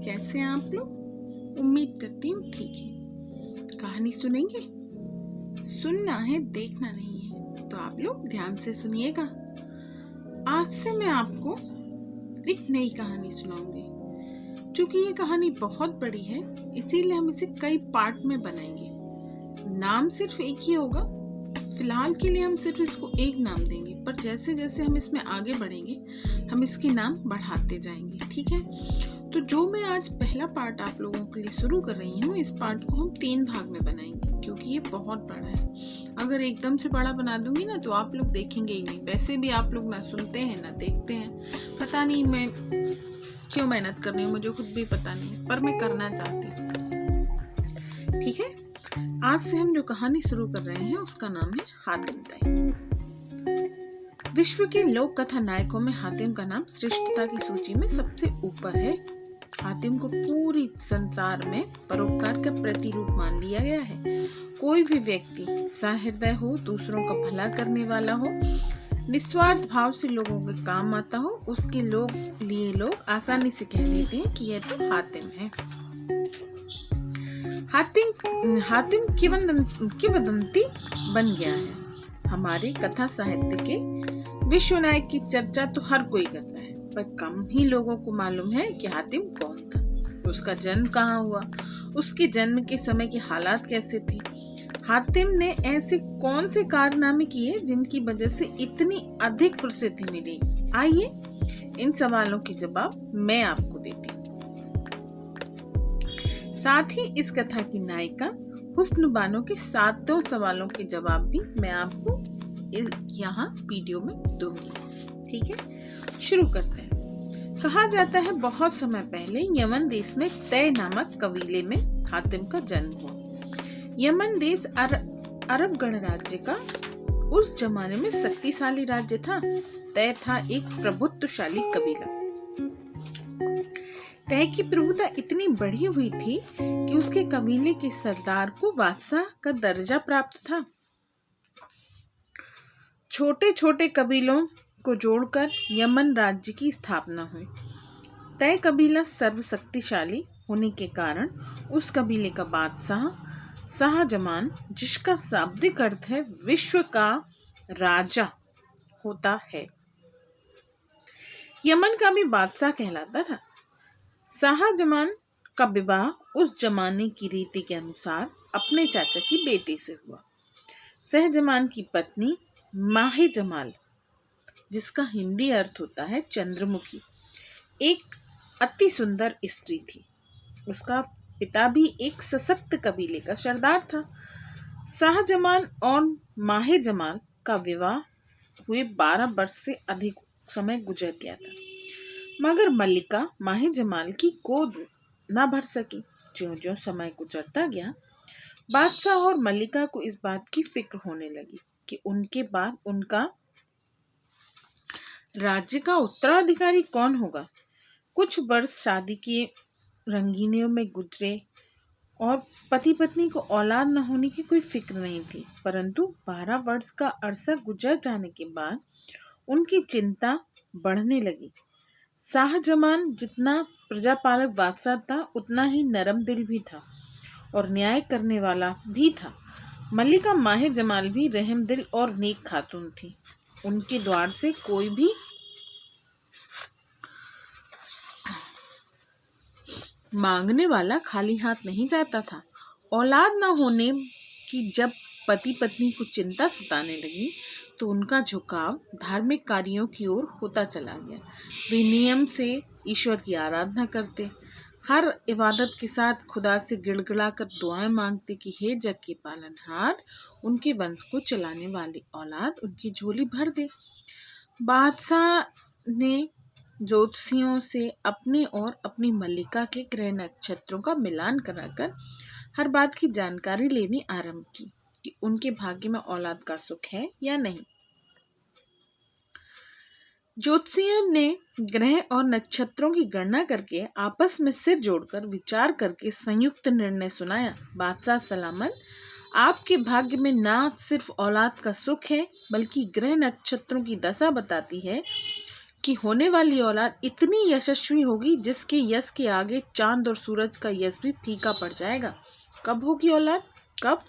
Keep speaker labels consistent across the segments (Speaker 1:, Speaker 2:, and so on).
Speaker 1: कैसे हैं आप लोग? उम्मीद करती हूँ ठीक है। कहानी सुनेंगे? सुनना है, देखना नहीं है, तो आप लोग ध्यान से सुनिएगा। आज से मैं आपको एक नई कहानी सुनाऊंगी। चूंकि ये कहानी बहुत बड़ी है, इसीलिए हम इसे कई पार्ट में बनाएंगे। नाम सिर्फ एक ही होगा। फिलहाल के लिए हम सिर्फ इसको एक नाम देंगे, पर जैसे जैसे हम इसमें आगे बढ़ेंगे हम इसके नाम बढ़ाते जाएंगे, ठीक है? तो जो मैं आज पहला पार्ट आप लोगों के लिए शुरू कर रही हूँ, इस पार्ट को हम 3 भाग में बनाएंगे क्योंकि ये बहुत बड़ा है। अगर एकदम से बड़ा बना दूंगी ना तो आप लोग देखेंगे ही नहीं। वैसे भी आप लोग ना सुनते हैं ना देखते हैं। पता नहीं मैं क्यों मेहनत कर रही हूँ, मुझे खुद भी पता नहीं, पर मैं करना चाहती हूँ, ठीक है? आज से हम जो कहानी शुरू कर रहे हैं उसका नाम है हातिम ताई। विश्व के लोक कथा नायकों में हातिम का नाम श्रेष्ठता की सूची में सबसे ऊपर है। हातिम को पूरी संसार में परोपकार का प्रतिरूप मान लिया गया है। कोई भी व्यक्ति सहृदय हो, दूसरों का भला करने वाला हो, निस्वार्थ भाव से लोगों के काम आता हो, उसके लोग आसानी से कह देते हैं कि यह तो हातिम है। हातिम किंवदंती बन गया है। हमारे कथा साहित्य के विश्व नायक की चर्चा तो हर कोई करता है, पर कम ही लोगों को मालूम है कि हातिम कौन था, उसका जन्म कहाँ हुआ, उसके जन्म के समय के हालात कैसे थे, हातिम ने ऐसे कौन से कारनामे किए जिनकी वजह से इतनी अधिक प्रसिद्धि मिली। आइए इन सवालों के जवाब मैं आपको देती हूँ। साथ ही इस कथा की नायिका हुस्न बानो के 7 सवालों के जवाब भी मैं आपको यहाँ वीडियो में दूंगी, ठीक है? शुरू करते हैं। कहा जाता है बहुत समय पहले यमन देश में तय नामक कबीले में हातिम का जन्म हुआ। यमन देश अरब गणराज्य का उस जमाने में शक्तिशाली राज्य था। तय था एक प्रभुत्वशाली कबीला। तय की प्रभुता इतनी बढ़ी हुई थी कि उसके कबीले के सरदार को बादशाह का दर्जा प्राप्त था। छोटे छोटे कबीलों को जोड़कर यमन राज्य की स्थापना हुई। तय कबीला सर्वशक्तिशाली होने के कारण उस कबीले का बादशाह शाहजमान, जिसका शाब्दिक अर्थ है विश्व का राजा, होता है। यमन का भी बादशाह कहलाता था। शाहजमान का विवाह उस जमाने की रीति के अनुसार अपने चाचा की बेटी से हुआ। शाहजमान की पत्नी माहे जमाल, जिसका हिंदी अर्थ होता है चंद्रमुखी, एक अति सुंदर स्त्री थी। उसका पिता भी एक सशक्त कबीले का सरदार था। शाहजमान और माहे जमाल का विवाह हुए 12 वर्ष से अधिक समय गुजर गया था, मगर मल्लिका माहे जमाल की गोद न भर सकी। ज्यों ज्यों समय गुजरता गया, बादशाह और मल्लिका को इस बात की फिक्र होने लगी कि उनके बाद उनका राज्य का उत्तराधिकारी कौन होगा। कुछ वर्ष शादी के रंगीनियों में गुजरे और पति पत्नी को औलाद न होने की कोई फिक्र नहीं थी, परंतु 12 वर्ष का अरसा गुजर जाने के बाद उनकी चिंता बढ़ने लगी। शाहजमान जितना प्रजापालक बादशाह था, उतना ही नरम दिल भी था और न्याय करने वाला भी था। मल्लिका माहे जमाल भी रहम दिल और नेक खातून थी। उनके द्वार से कोई भी मांगने वाला खाली हाथ नहीं जाता था। औलाद न होने की जब पति पत्नी को चिंता सताने लगी तो उनका झुकाव धार्मिक कार्यों की ओर होता चला गया। वे नियम से ईश्वर की आराधना करते, हर इबादत के साथ खुदा से गिड़गिड़ा कर दुआएं मांगते कि हे जग के पालनहार, उनके वंश को चलाने वाली औलाद उनकी झोली भर दे। बादशाह ने ज्योतिषियों से अपने और अपनी मल्लिका के ग्रह नक्षत्रों का मिलान कराकर हर बात की जानकारी लेनी आरंभ की कि उनके भाग्य में औलाद का सुख है या नहीं। ज्योतिषियों ने ग्रह और नक्षत्रों की गणना करके आपस में सिर जोड़कर विचार करके संयुक्त निर्णय सुनाया। बादशाह सलामत, आपके भाग्य में न सिर्फ औलाद का सुख है, बल्कि ग्रह नक्षत्रों की दशा बताती है कि होने वाली औलाद इतनी यशस्वी होगी जिसके यश के आगे चांद और सूरज का यश भी फीका पड़ जाएगा। कब होगी औलाद, कब?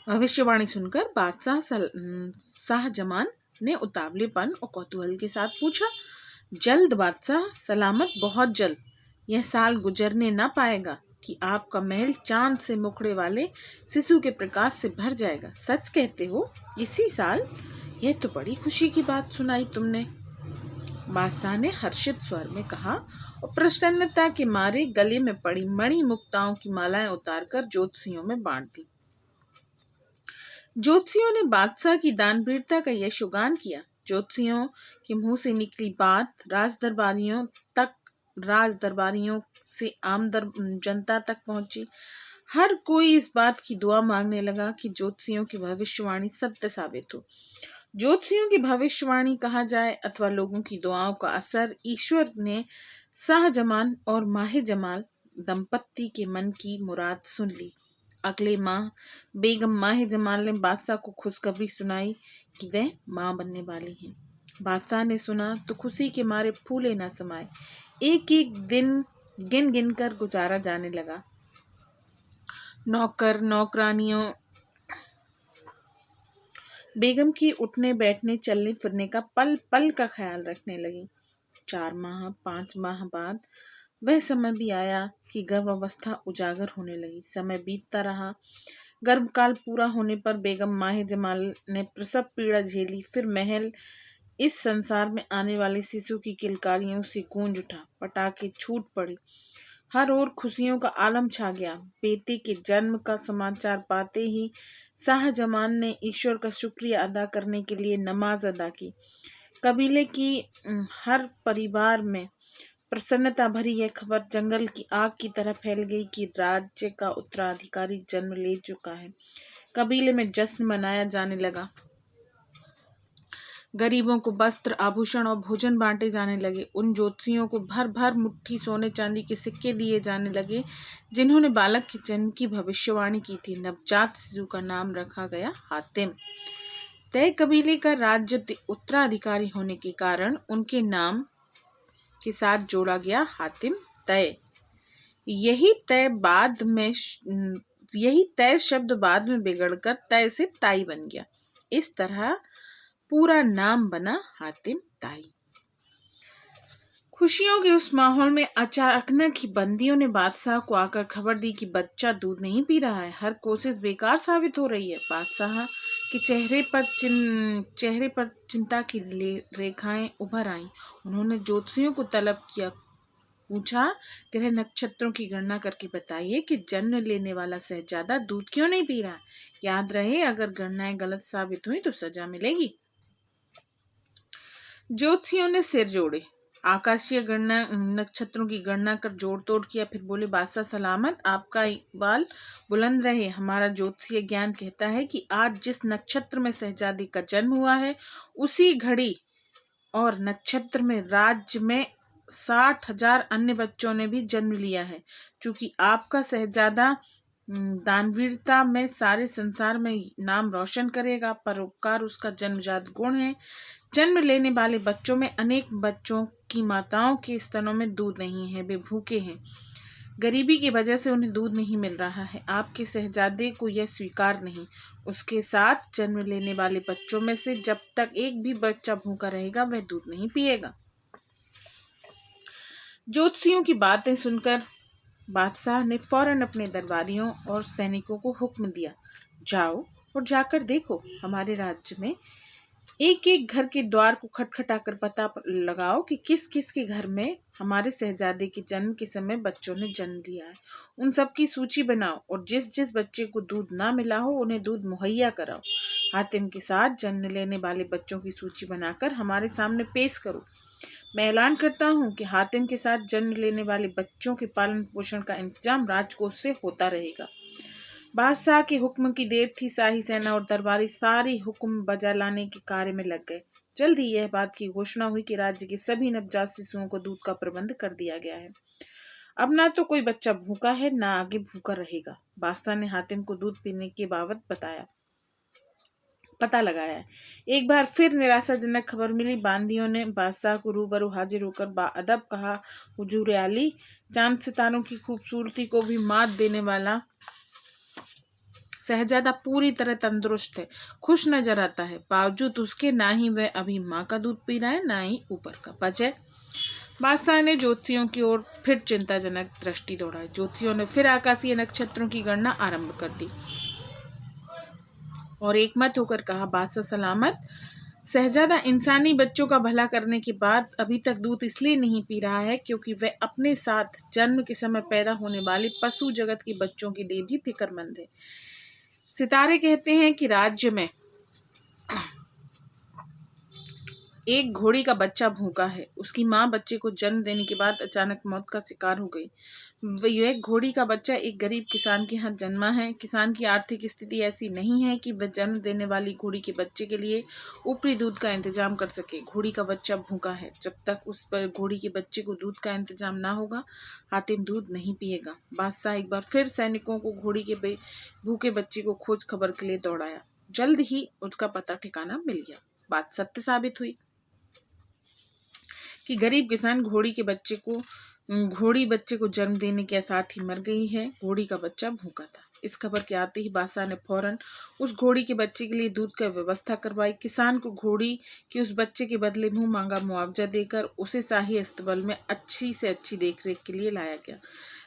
Speaker 1: भविष्यवाणी सुनकर बादशाह शाहजमान ने उतावलेपन और कौतूहल के साथ पूछा। जल्द बादशाह, सलामत, बहुत जल्द। यह साल गुजरने न पाएगा कि आपका महल चांद से मुखड़े वाले शिशु के प्रकाश से भर जाएगा। सच कहते हो, इसी साल? यह तो बड़ी खुशी की बात सुनाई तुमने, बादशाह ने हर्षित स्वर में कहा और प्रसन्नता के मारे गले में पड़ी मणि मुक्ताओं की मालाएं उतारकर ज्योतिषियों में बांट दी। ज्योतिषियों ने बादशाह की दानवीरता का यशोगान किया। ज्योतिषियों के मुंह से निकली बात राज दरबारियों से आम जनता तक पहुंची। हर कोई इस बात की दुआ मांगने लगा कि ज्योतिषियों की भविष्यवाणी सत्य साबित हो। ज्योतिषियों की भविष्यवाणी कहा जाए अथवा लोगों की दुआओं का असर, ईश्वर ने शाहजमान और माहे जमाल दंपत्ति के मन की मुराद सुन ली। अगले माह बेगम माहे जमाल ने बादशाह को खुशखबरी सुनाई कि वह मां बनने वाली हैं। बादशाह ने सुना तो खुशी के मारे फूले न समाये। एक एक दिन गिन गिन कर गुजारा जाने लगा। नौकर नौकरानियों बेगम की उठने बैठने चलने फिरने का पल पल का ख्याल रखने लगी। 4 माह 5 माह बाद वह समय भी आया कि गर्भावस्था उजागर होने लगी। समय बीतता रहा। गर्भकाल पूरा होने पर बेगम माहे जमाल ने प्रसव पीड़ा झेली। फिर महल इस संसार में आने वाले शिशु की किलकारियों से गूंज उठा। पटाखे छूट पड़े। हर ओर खुशियों का आलम छा गया। बेटे के जन्म का समाचार पाते ही शाहजमान ने ईश्वर का शुक्रिया अदा करने के लिए नमाज अदा की। कबीले की हर परिवार में प्रसन्नता भरी यह खबर जंगल की आग की तरह फैल गई कि राज्य का उत्तराधिकारी जन्म ले चुका है। कबीले में जश्न मनाया जाने लगा। गरीबों को वस्त्र, आभूषण और भोजन बांटे जाने लगे। उन ज्योतिषियों को भर भर मुट्ठी सोने चांदी के सिक्के दिए जाने लगे जिन्होंने बालक के जन्म की भविष्यवाणी की थी। नवजात शिशु का नाम रखा गया हातिम। तय कबीले का राज्य उत्तराधिकारी होने के कारण उनके नाम के साथ जोड़ा गया हातिम तय। यही तय शब्द बाद में बिगड़कर तय से ताई बन गया। इस तरह पूरा नाम बना हातिम ताई। खुशियों के उस माहौल में अचानक ही बंदियों ने बादशाह को आकर खबर दी कि बच्चा दूध नहीं पी रहा है। हर कोशिश बेकार साबित हो रही है। बादशाह के चेहरे पर चिंता की रेखाएं उभर आईं। उन्होंने ज्योतिषियों को तलब किया। पूछा, ग्रह नक्षत्रों की गणना करके बताइए कि जन्म लेने वाला शहजादा दूध क्यों नहीं पी रहा। याद रहे, अगर गणनाएं गलत साबित हुई तो सजा मिलेगी। ज्योतिषियों ने सिर जोड़े। आकाशीय गणना नक्षत्रों की गणना कर जोड़ तोड़ किया। फिर बोले, बादशाह सलामत, आपका इकबाल बुलंद रहे। हमारा ज्योतिषीय ज्ञान कहता है कि आज जिस नक्षत्र में शहजादी का जन्म हुआ है उसी घड़ी और नक्षत्र में राज्य में 60,000 अन्य बच्चों ने भी जन्म लिया है। चूंकि आपका शहजादा दानवीरता में सारे संसार में नाम रोशन करेगा, परोपकार उसका जन्मजात गुण है। जन्म लेने वाले बच्चों में अनेक बच्चों की माताओं के स्तनों में दूध नहीं है, वे भूखे हैं। गरीबी की वजह से उन्हें दूध नहीं मिल रहा है। आपके शहजादे को यह स्वीकार नहीं। उसके साथ जन्म लेने वाले बच्चों में से जब तक एक भी बच्चा भूखा रहेगा वह दूध नहीं पिएगा। ज्योतिषियों की बातें सुनकर बादशाह ने फौरन अपने दरबारियों और सैनिकों को हुक्म दिया, जाओ और जाकर देखो। हमारे राज्य में एक एक घर के द्वार को खटखटाकर पता लगाओ कि किस किस के घर में हमारे शहजादे के जन्म के समय बच्चों ने जन्म लिया है। उन सब की सूची बनाओ और जिस जिस बच्चे को दूध ना मिला हो उन्हें दूध मुहैया कराओ। हातिम के साथ जन्म लेने वाले बच्चों की सूची बनाकर हमारे सामने पेश करो। मैं ऐलान करता हूँ कि हातिम के साथ जन्म लेने वाले बच्चों के पालन पोषण का इंतजाम राजकोष से होता रहेगा। बादशाह के हुक्म की देर थी। शाही सेना और दरबारी सारी हुक्म बजा लाने के कार्य में लग गए। जल्द ही यह बात की घोषणा हुई कि राज्य के सभी नवजात शिशुओं को दूध का प्रबंध कर दिया गया है। अब ना तो कोई बच्चा भूखा है, ना आगे भूखा रहेगा। बादशाह ने हातिम को दूध पीने के बाबत बताया। पता लगाया है। एक बार फिर निराशाजनक खबर मिली। बांदियों ने बादशाह को रूबरू हाजिर होकर बाअदब कहा, हुजूर आली, चांद सितारों की खूबसूरती को भी मात देने वाला शहजादा पूरी तरह तंदुरुस्त है, खुश नजर आता है। बावजूद उसके ना ही वह अभी माँ का दूध पी रहा है, ना ही ऊपर का पच है। बादशाह ने ज्योतिषियों की ओर फिर चिंताजनक दृष्टि दौड़ाई। ज्योतिषियों ने फिर आकाशीय नक्षत्रों की गणना आरंभ कर दी और एकमत होकर कहा, बादशाह सलामत। शहजादा इंसानी बच्चों का भला करने के बाद अभी तक दूध इसलिए नहीं पी रहा है क्योंकि वह अपने साथ जन्म के समय पैदा होने वाले पशु जगत के बच्चों के लिए भी फिक्रमंद है। सितारे कहते हैं कि राज्य में एक घोड़ी का बच्चा भूखा है। उसकी माँ बच्चे को जन्म देने के बाद अचानक मौत का शिकार हो गई। यह घोड़ी का बच्चा एक गरीब किसान के यहाँ जन्मा है। किसान की आर्थिक स्थिति ऐसी नहीं है कि वह जन्म देने वाली घोड़ी के बच्चे के लिए ऊपरी दूध का इंतजाम कर सके। घोड़ी का बच्चा भूखा है। जब तक उस पर घोड़ी के बच्चे को दूध का इंतजाम ना होगा, हातिम दूध नहीं पिएगा। बादशाह एक बार फिर सैनिकों को घोड़ी के भूखे बच्चे को खोज खबर के लिए दौड़ाया। जल्द ही उसका पता ठिकाना मिल गया। बात सत्य साबित हुई कि गरीब किसान घोड़ी बच्चे को जन्म देने के साथ ही मर गई है। घोड़ी का बच्चा भूखा था। इस खबर के आते ही बादशाह ने फौरन उस घोड़ी के बच्चे के लिए दूध का व्यवस्था करवाई। किसान को घोड़ी के उस बच्चे के बदले मुंह मांगा मुआवजा देकर उसे शाही अस्तबल में अच्छी से अच्छी देखरेख के लिए लाया गया।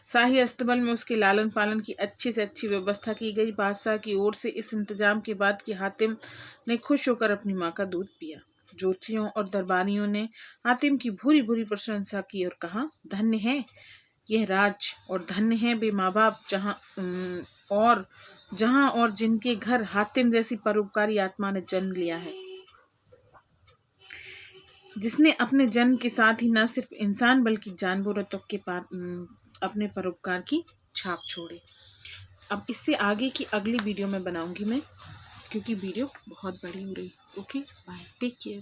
Speaker 1: शाही अस्तबल में उसके लालन पालन की अच्छी से अच्छी व्यवस्था की गई। बादशाह की ओर से इस इंतजाम के बाद कि हातिम ने खुश होकर अपनी माँ का दूध पिया। ज्योतिषियों और दरबारियों ने हातिम की भूरी भूरी प्रशंसा की और कहा, धन्य है यह राज और धन्य है बे माँ बाप जहाँ और जिनके घर हातिम जैसी परोपकारी आत्मा ने जन्म लिया है, जिसने अपने जन्म के साथ ही न सिर्फ इंसान बल्कि जानवरों तक के अपने परोपकार की छाप छोड़े। अब इससे आगे की अगली वीडियो में बनाऊंगी मैं, क्योंकि वीडियो बहुत बड़ी हो रही। Okay, bye, take care.